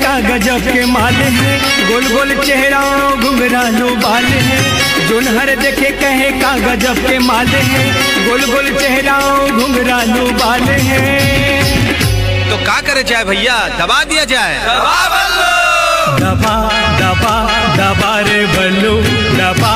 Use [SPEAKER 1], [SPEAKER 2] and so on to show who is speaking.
[SPEAKER 1] का गजब के माल है, गोल गोल चेहरा घुंघरालू बाल है। जोन हर देखे कहे का गजब के माल है, गोल गोल चेहरा घुंघरालू बाल है।
[SPEAKER 2] तो का करे जाए भैया, दबा दिया जाए?
[SPEAKER 1] दबा दबा दबा रे बल्लू दबा